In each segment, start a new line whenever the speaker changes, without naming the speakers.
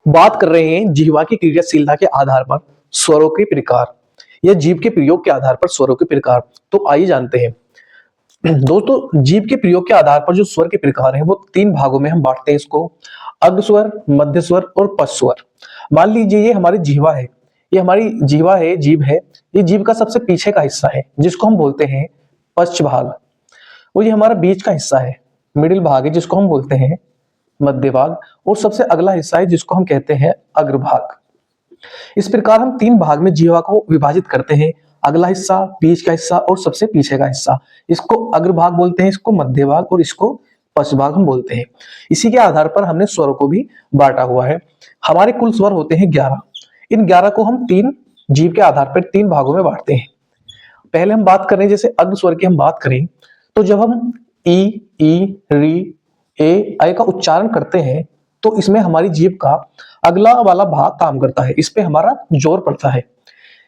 बात कर रहे हैं जीवा की क्रियाशीलता के आधार पर स्वरों के प्रकार या जीव के प्रयोग के आधार पर स्वरों के प्रकार। तो आइए जानते हैं दोस्तों, जीव के प्रयोग के आधार पर जो स्वर के प्रकार हैं वो तीन भागों में हम बांटते हैं इसको, अग्र स्वर, मध्य स्वर और पश्च स्वर। मान लीजिए ये हमारी जीवा है, ये हमारी जीवा है, जीव है, ये जीव का सबसे पीछे का हिस्सा है जिसको हम बोलते हैं पश्च भाग, और ये हमारा बीच का हिस्सा है, मिडिल भाग है, जिसको हम बोलते हैं मध्य भाग, और सबसे अगला हिस्सा है जिसको हम कहते हैं अग्रभाग। इस प्रकार हम तीन भाग में जीवा को विभाजित करते हैं, अगला हिस्सा, बीच का हिस्सा और सबसे पीछे का हिस्सा। इसको अग्रभाग बोलते हैं, इसको मध्य भाग और इसको पश्च भाग हम बोलते हैं। इसी के आधार पर हमने स्वरों को भी बांटा हुआ है। हमारे कुल स्वर होते हैं 11। इन 11 को हम तीन जीव के आधार पर तीन भागों में बांटते हैं। पहले हम बात करें, जैसे अग्र स्वर की हम बात करें तो जब हम ई री ए आई का उच्चारण करते हैं तो इसमें हमारी जीभ का अगला वाला भाग काम करता है, इस पे हमारा जोर पड़ता है।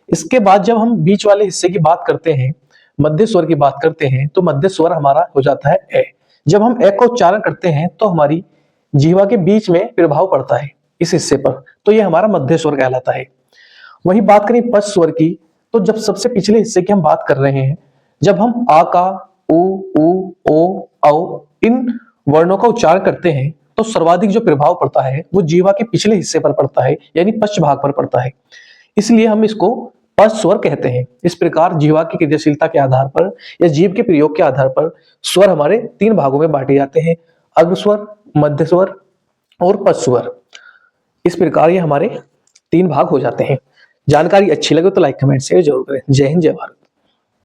इसके बाद जब हम बीच वाले हिस्से की बात करते हैं, मध्य स्वर की बात करते हैं, तो मध्य स्वर हमारा हो जाता है ए। जब हम ए का उच्चारण करते हैं तो हमारी जीवा के बीच में प्रभाव पड़ता है इस हिस्से पर, तो ये हमारा मध्य स्वर कहलाता है। वही बात करें पश्च स्वर की, तो जब सबसे पिछले हिस्से की हम बात कर रहे हैं, जब हम आ का, उ ओ औ इन वर्णों का उच्चारण करते हैं तो सर्वाधिक जो प्रभाव पड़ता है वो जीवा के पिछले हिस्से पर पड़ता है, यानी पश्च भाग पर पड़ता है, इसलिए हम इसको पश्च स्वर कहते हैं। इस प्रकार जीवा की क्रियाशीलता के आधार पर या जीव के प्रयोग के आधार पर स्वर हमारे तीन भागों में बांटे जाते हैं, अग्र स्वर, मध्य स्वर और पश्च स्वर। इस प्रकार ये हमारे तीन भाग हो जाते हैं। जानकारी अच्छी लगे तो लाइक कमेंट शेयर जरूर करें। जय हिंद, जय भारत।